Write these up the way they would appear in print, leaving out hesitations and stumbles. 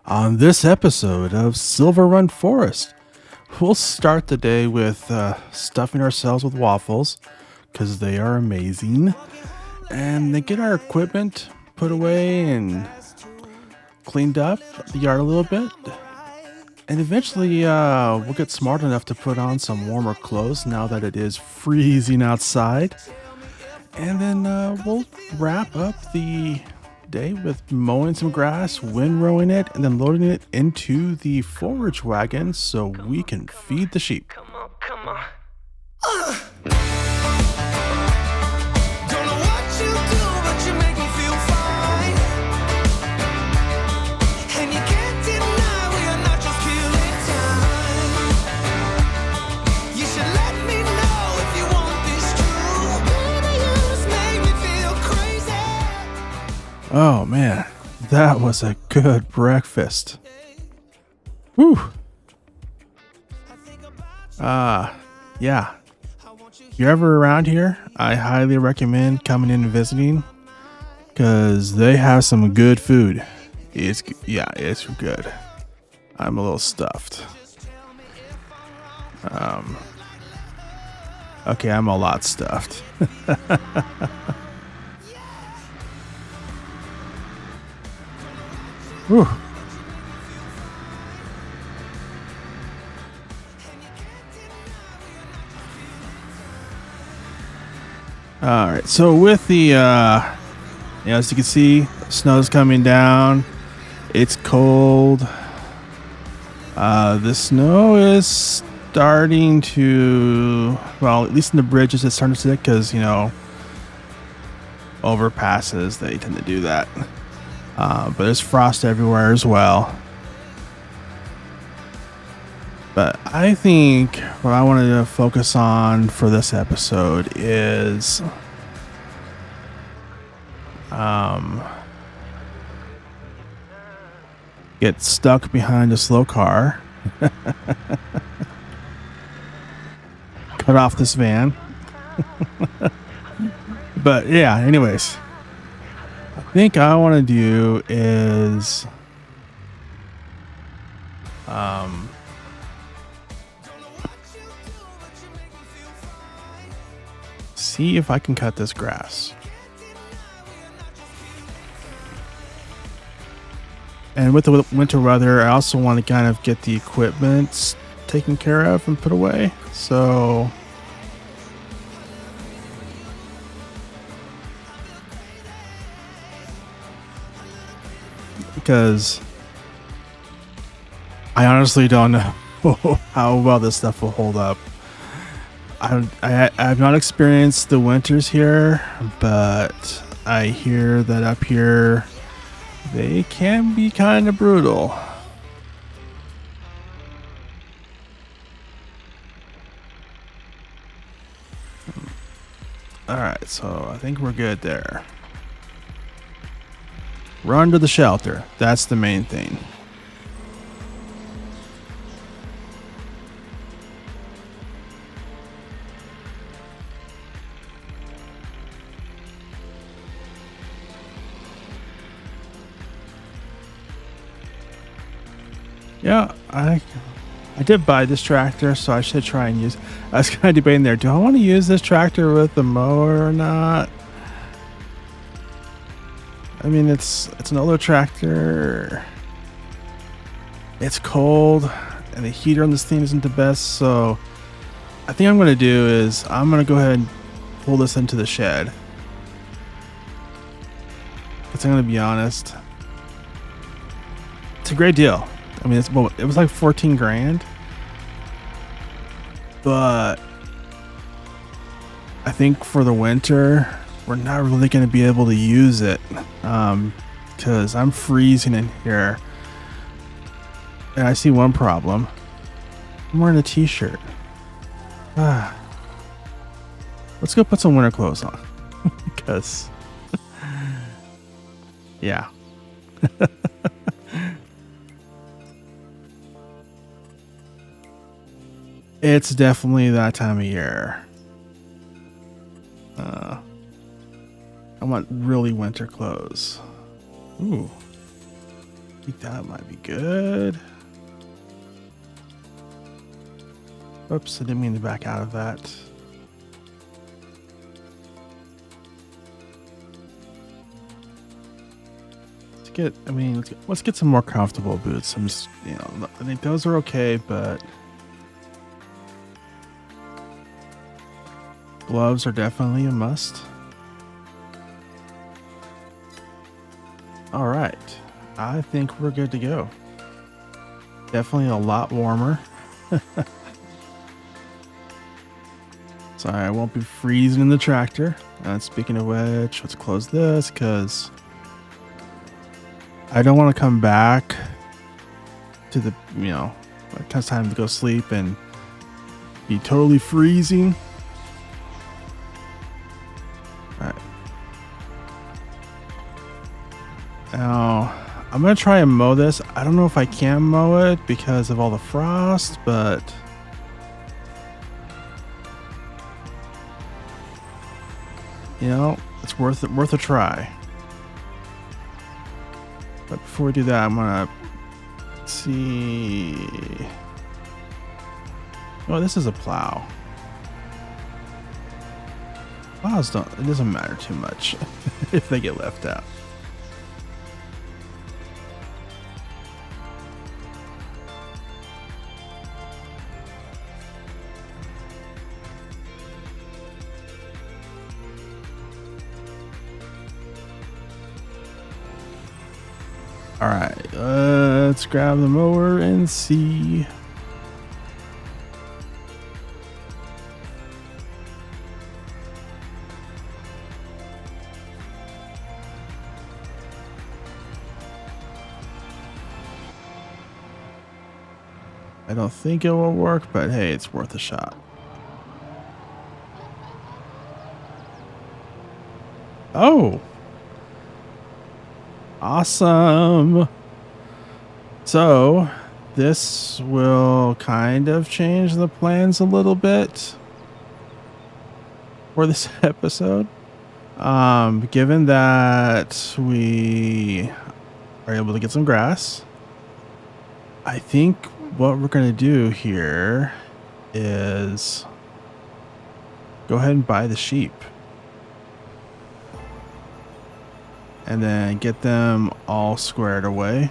On this episode of Silverrun Forest, we'll start the day with stuffing ourselves with waffles because they are amazing, and then get our equipment put away and cleaned up the yard a little bit. And eventually we'll get smart enough to put on some warmer clothes now that it is freezing outside. And then we'll wrap up the day with mowing some grass, windrowing it, and then loading it into the forage wagon so we can feed the sheep. Come on, come on. Oh man, that was a good breakfast. Whew. Yeah. If you're ever around here, I highly recommend coming in and visiting because they have some good food. It's good. I'm a little stuffed. Okay, I'm a lot stuffed. Whew. All right, so with the as you can see, snow's coming down. It's cold. The snow is starting to, well, at least in the bridges, it's starting to stick because, overpasses, they tend to do that. But there's frost everywhere as well. But I think what I wanted to focus on for this episode is get stuck behind a slow car, cut off this van. But yeah, anyways. I think I want to do is see if I can cut this grass. And with the winter weather, I also want to kind of get the equipment taken care of and put away. So because I honestly don't know how well this stuff will hold up. I've not experienced the winters here, but I hear that up here they can be kind of brutal. Alright, so I think we're good there. Run to the shelter. That's the main thing. Yeah, I did buy this tractor, so I should try and use. I was kind of debating there. Do I want to use this tractor with the mower or not? I mean, it's an older tractor. It's cold, and the heater on this thing isn't the best. So, I think I'm going to do is I'm going to go ahead and pull this into the shed. Because I'm going to be honest, it's a great deal. I mean, it was like 14 grand, but I think for the winter, we're not really going to be able to use it because I'm freezing in here. And I see one problem. I'm wearing a t-shirt. Let's go put some winter clothes on because, yeah. It's definitely that time of year. I want really winter clothes. Ooh. think that might be good. Oops, I didn't mean to back out of that. Let's get some more comfortable boots. I'm just, I think those are okay, but gloves are definitely a must. All right, I think we're good to go. Definitely a lot warmer. Sorry, I won't be freezing in the tractor. And speaking of which, let's close this because I don't want to come back to the, it comes time to go sleep and be totally freezing. All right. Now, I'm going to try and mow this. I don't know if I can mow it because of all the frost, but it's worth a try. But before we do that, I'm gonna see. Oh, this is a plow. Plows it doesn't matter too much if they get left out. All right, let's grab the mower and see. I don't think it will work, but hey, it's worth a shot. Oh! Awesome. So this will kind of change the plans a little bit for this episode. Given that we are able to get some grass, I think what we're going to do here is go ahead and buy the sheep. And then get them all squared away.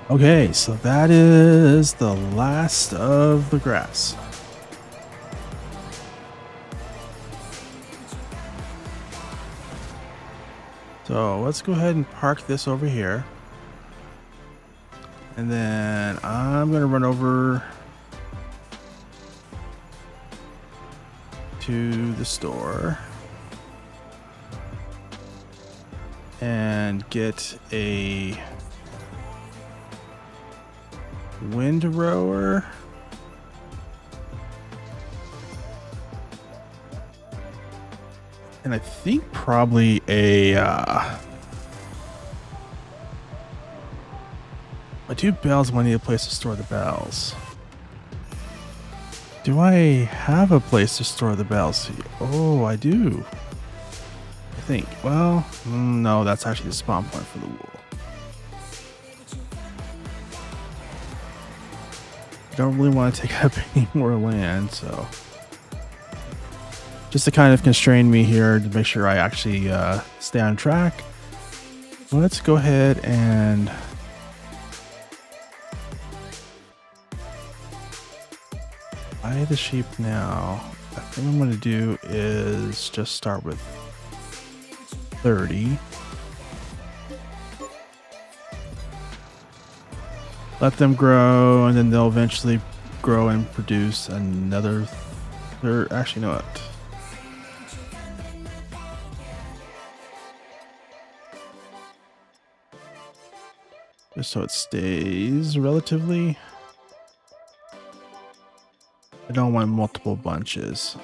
Okay, so that is the last of the grass. So let's go ahead and park this over here. And then I'm going to run over to the store and get a windrower. And I think probably my two bells when I need a place to store the bells. Do I have a place to store the bells? Oh, I do. I think. Well, no, that's actually the spawn point for the wool. I don't really want to take up any more land, so just to kind of constrain me here to make sure I actually stay on track, let's go ahead and buy the sheep now. I think I'm going to do is just start with 30. Let them grow, and then they'll eventually grow and produce another third. Actually, you know what? Just so it stays relatively. I don't want multiple bunches.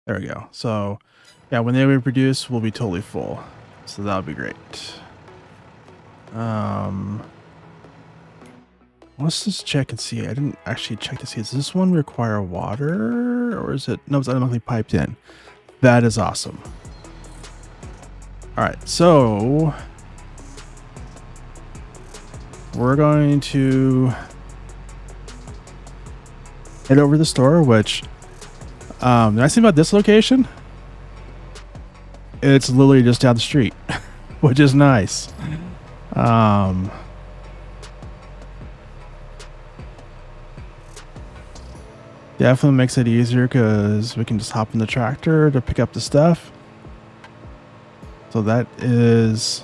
There we go. So yeah, when they reproduce, we'll be totally full. So that'll be great. Let's just check and see. I didn't actually check to see, does this one require water or is it? No, it's automatically piped in. That is awesome. All right, so we're going to head over to the store, which the nice thing about this location, it's literally just down the street, which is nice. Definitely makes it easier because we can just hop in the tractor to pick up the stuff. So that is,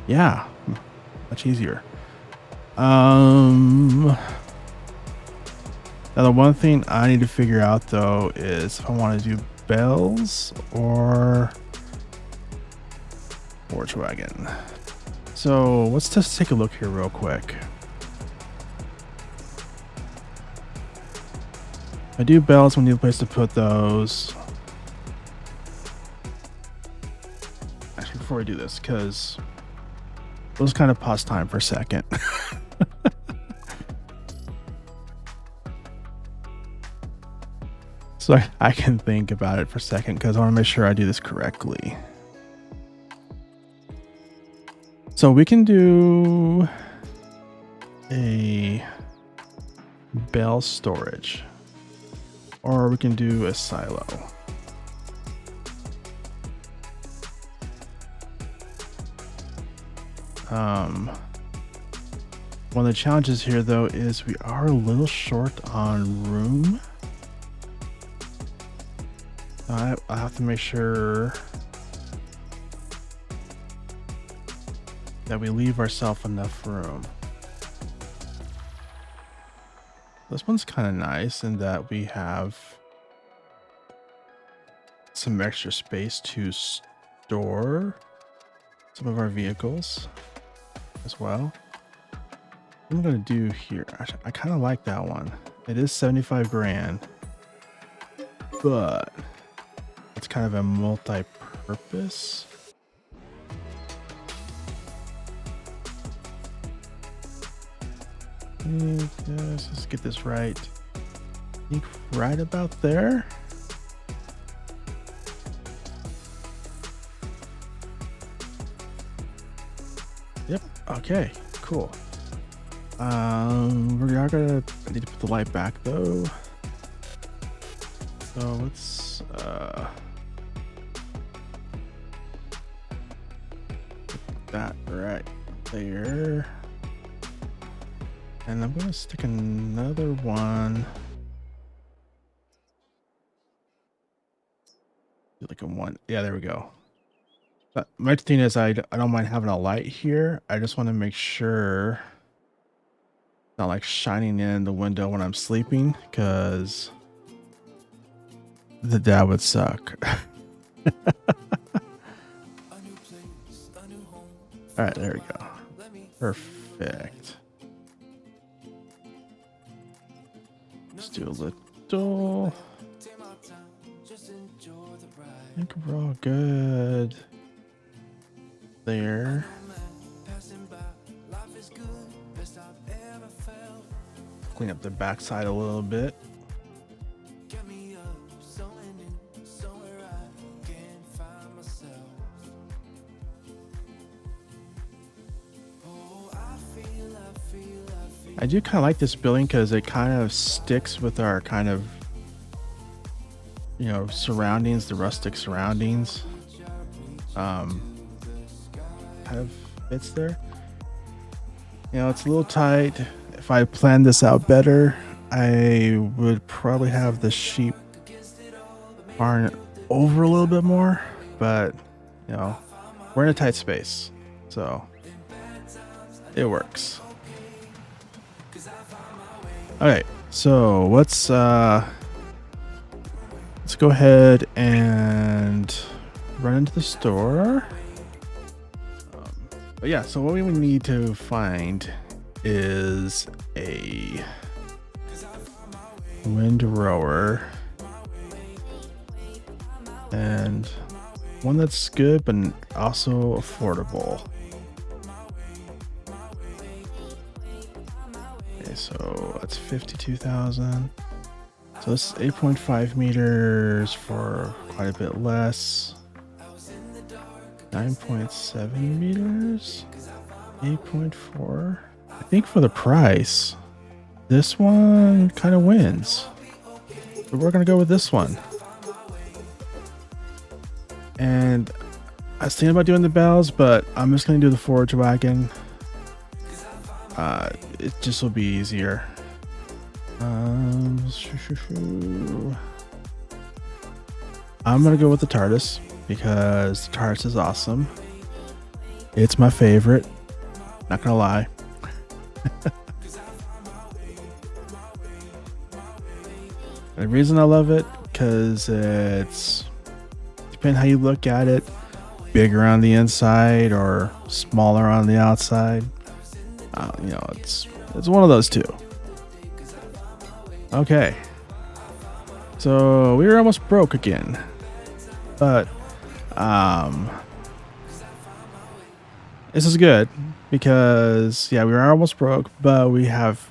yeah, much easier. Now the one thing I need to figure out though is if I want to do bells or forge wagon. So let's just take a look here real quick. I do bells, we need a place to put those. Actually, before we do this, because let's kind of pause time for a second. So I can think about it for a second because I want to make sure I do this correctly. So we can do a bell storage, or we can do a silo. One of the challenges here though is we are a little short on room. I have to make sure that we leave ourselves enough room. This one's kind of nice in that we have some extra space to store some of our vehicles as well. What I'm gonna do here, actually, I kind of like that one. It is 75 grand, but it's kind of a multi-purpose. Let's just get this right. I think right about there. Yep. Okay. Cool. We are gonna. I need to put the light back though. So let's put that right there. And I'm going to stick another one. Like a one. Yeah, there we go. But my thing is I don't mind having a light here. I just want to make sure it's not like shining in the window when I'm sleeping, because that would suck. All right, there we go. Perfect. Let's do a little. I think we're all good there. Clean up the backside a little bit. I do kind of like this building because it kind of sticks with our kind of, you know, surroundings, the rustic surroundings. Kind of fits there. You know, it's a little tight. If I planned this out better, I would probably have the sheep barn over a little bit more, but you know, we're in a tight space, so it works. Okay, so let's go ahead and run into the store. But yeah, so what we would need to find is a windrower and one that's good but also affordable. Okay, so that's 52,000. So this is 8.5 meters for quite a bit less. 9.7 meters, 8.4. I think for the price, this one kind of wins. But we're gonna go with this one. And I was thinking about doing the bells, but I'm just gonna do the forage wagon. It just will be easier. I'm gonna go with the TARDIS because the TARDIS is awesome. It's my favorite. Not gonna lie. The reason I love it because it's, depending how you look at it, bigger on the inside or smaller on the outside. You know, it's one of those two. Okay, so we were almost broke again, but this is good because yeah, we were almost broke, but we have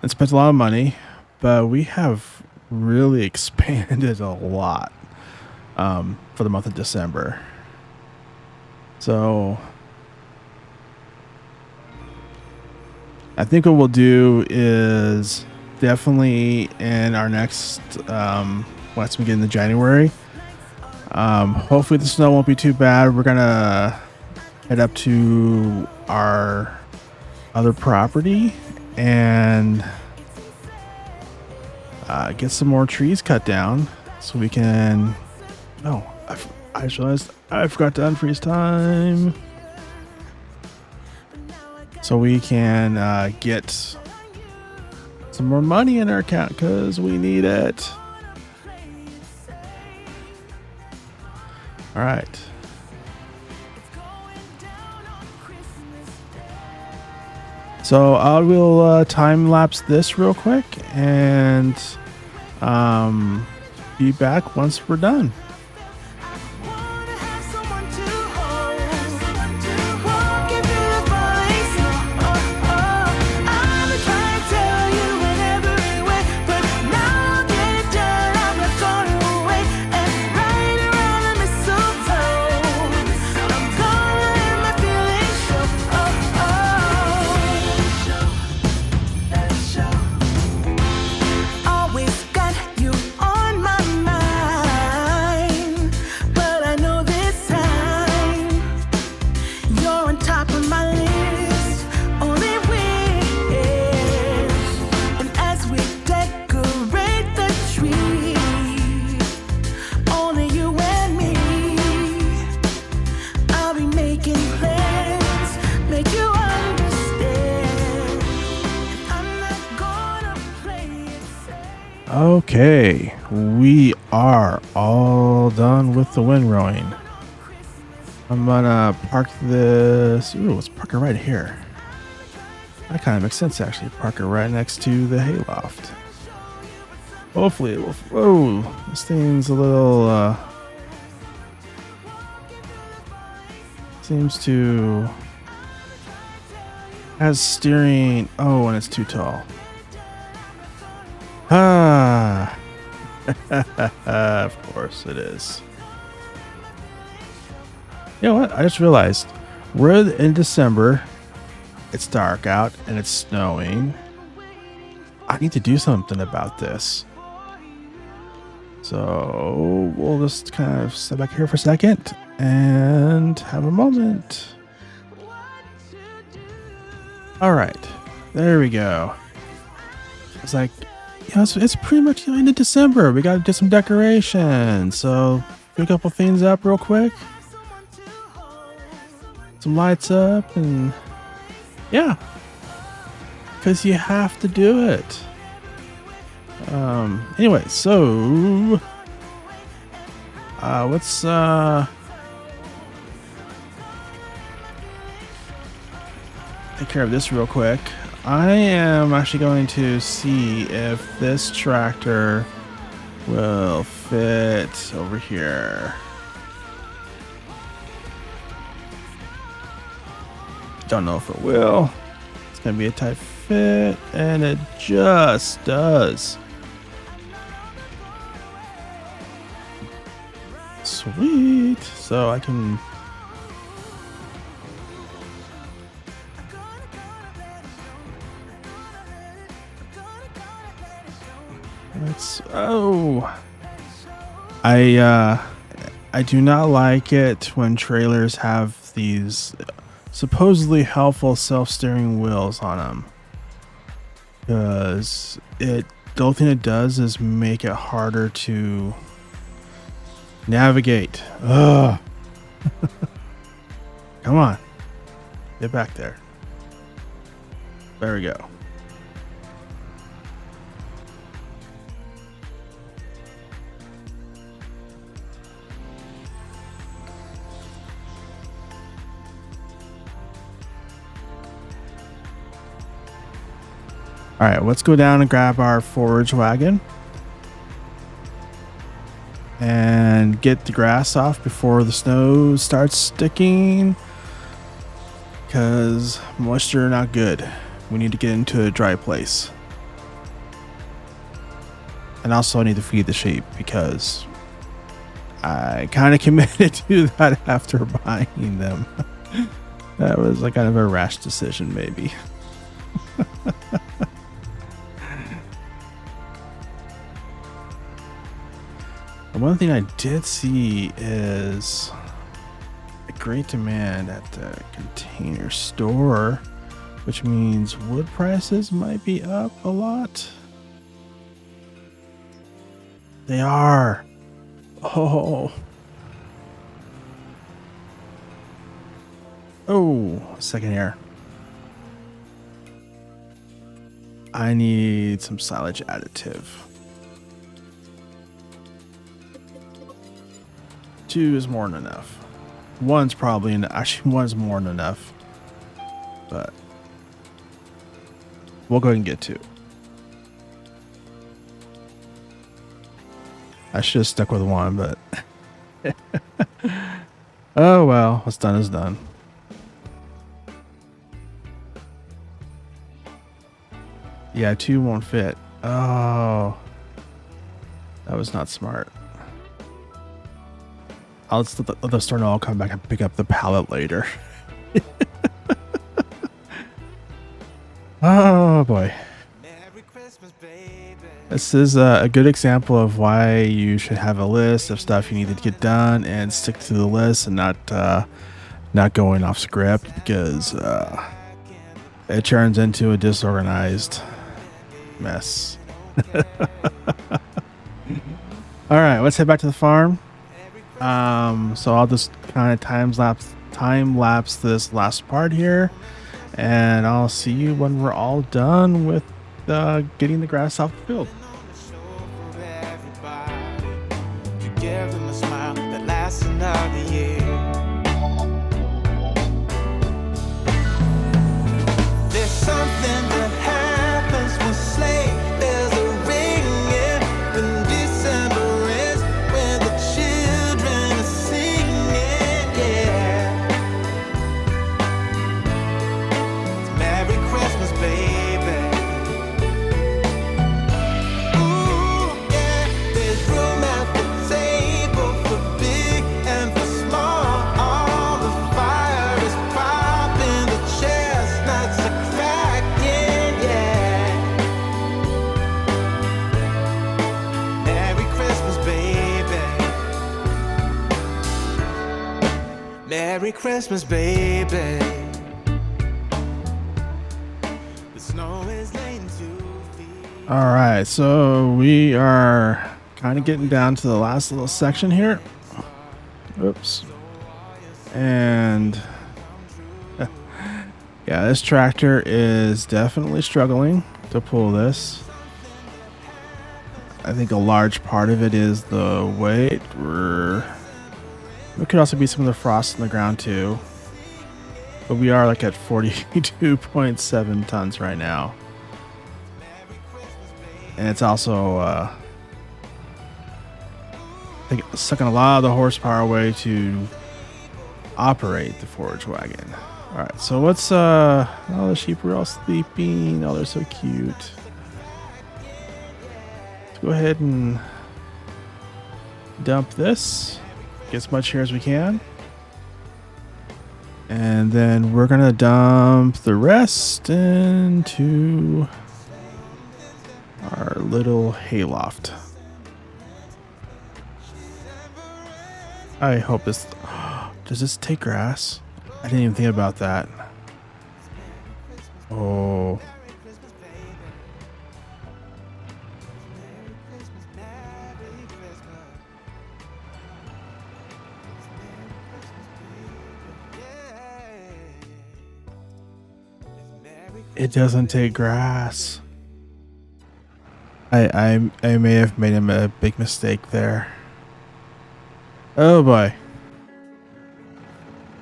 spent a lot of money, but we have really expanded a lot for the month of December. So I think what we'll do is definitely in our next once we get into January, hopefully the snow won't be too bad. We're gonna head up to our other property and get some more trees cut down so we can. Oh, I just realized I forgot to unfreeze time. So we can get some more money in our account because we need it. All right. So I will time lapse this real quick and be back once we're done. Okay, we are all done with the windrowing. I'm gonna park this. Ooh, let's park it right here. That kind of makes sense, actually. Park it right next to the hayloft. Hopefully it will. Whoa, this thing's a little. Seems to has steering. Oh, and it's too tall. Ah, of course it is. You know what? I just realized we're in December. It's dark out and it's snowing. I need to do something about this. So we'll just kind of step back here for a second and have a moment. All right, there we go. It's like, it's pretty much the end of December. We got to do some decorations. So do a couple things up real quick. Some lights up and yeah. Because you have to do it. Anyway, so let's take care of this real quick. I am actually going to see if this tractor will fit over here. Don't know if it will. It's gonna be a tight fit, and it just does. Sweet. So I can I do not like it when trailers have these supposedly helpful self-steering wheels on them, because the only thing it does is make it harder to navigate. Ugh. Come on, get back there. There we go. All right, let's go down and grab our forage wagon and get the grass off before the snow starts sticking, because moisture not good. We need to get into a dry place. And also I need to feed the sheep, because I kind of committed to that after buying them. That was like kind of a rash decision, maybe. One thing I did see is a great demand at the container store, which means wood prices might be up a lot. They are. Oh. Oh, a second here. I need some silage additive. 2 is more than enough. 1's probably actually 1's more than enough, but we'll go ahead and get 2. I should have stuck with 1, but oh well, what's done is done. Yeah, 2 won't fit. Oh, that was not smart. I'll just let the store know I'll come back and pick up the pallet later. Oh boy. This is a good example of why you should have a list of stuff you need to get done and stick to the list and not going off script, because it turns into a disorganized mess. All right, let's head back to the farm. So I'll just kind of time lapse this last part here, and I'll see you when we're all done with getting the grass off the field. Merry Christmas, baby. The snow is laying 2 feet. All right, so we are kind of getting down to the last little section here. Oops. And yeah, this tractor is definitely struggling to pull this. I think a large part of it is the weight. It could also be some of the frost in the ground too. But we are like at 42.7 tons right now. And it's also I think it's sucking a lot of the horsepower away to operate the forage wagon. All right, so what's oh, the sheep are all sleeping. Oh, they're so cute. Let's go ahead and dump this. Get as much here as we can. And then we're gonna dump the rest into our little hayloft. I hope this... Does this take grass? I didn't even think about that. Oh. It doesn't take grass. I may have made him a big mistake there. Oh boy.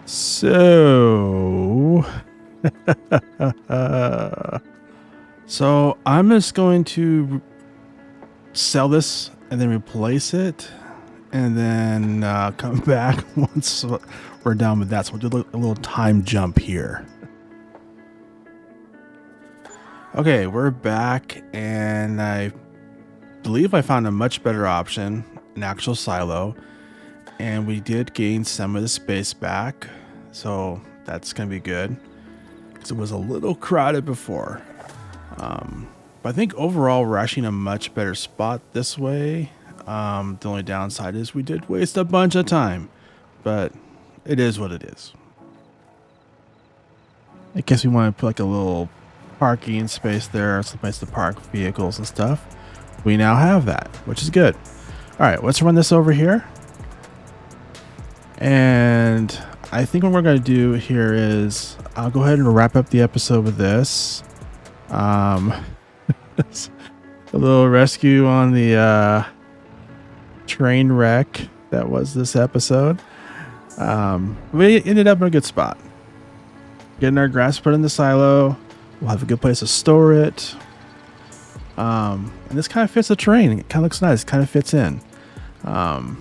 So so I'm just going to sell this and then replace it and then come back once we're done with that. So we'll do a little time jump here. Okay, we're back, and I believe I found a much better option, an actual silo, and we did gain some of the space back, so that's going to be good, because it was a little crowded before. But I think overall we're actually in a much better spot this way. The only downside is we did waste a bunch of time, but it is what it is. I guess we want to put like a little parking space there, some place to park vehicles and stuff. We now have that, which is good. All right, let's run this over here. And I think what we're going to do here is I'll go ahead and wrap up the episode with this. A little rescue on the Trainwreck that was this episode. We ended up in a good spot. Getting our grass put in the silo. We'll have a good place to store it. And this kind of fits the terrain. It kind of looks nice. It kind of fits in. But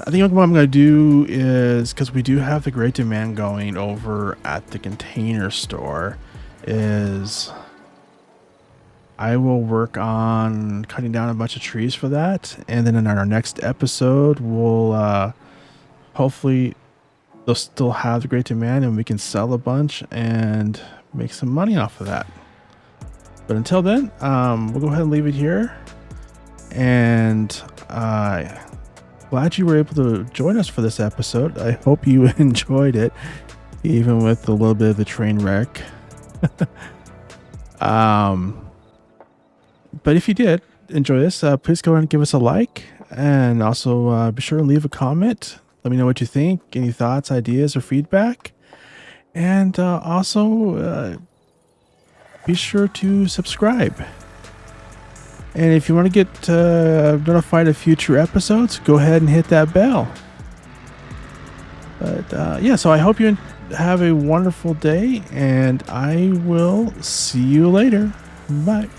I think what I'm going to do is, because we do have the great demand going over at the container store, is I will work on cutting down a bunch of trees for that. And then in our next episode, we'll hopefully they'll still have the great demand and we can sell a bunch and make some money off of that. But until then, we'll go ahead and leave it here. And glad you were able to join us for this episode. I hope you enjoyed it, even with a little bit of the train wreck. But if you did enjoy this, please go ahead and give us a like, and also be sure to leave a comment. Let me know what you think, any thoughts, ideas, or feedback. And also be sure to subscribe. And if you want to get notified of future episodes, go ahead and hit that bell. But yeah, so I hope you have a wonderful day, and I will see you later. Bye.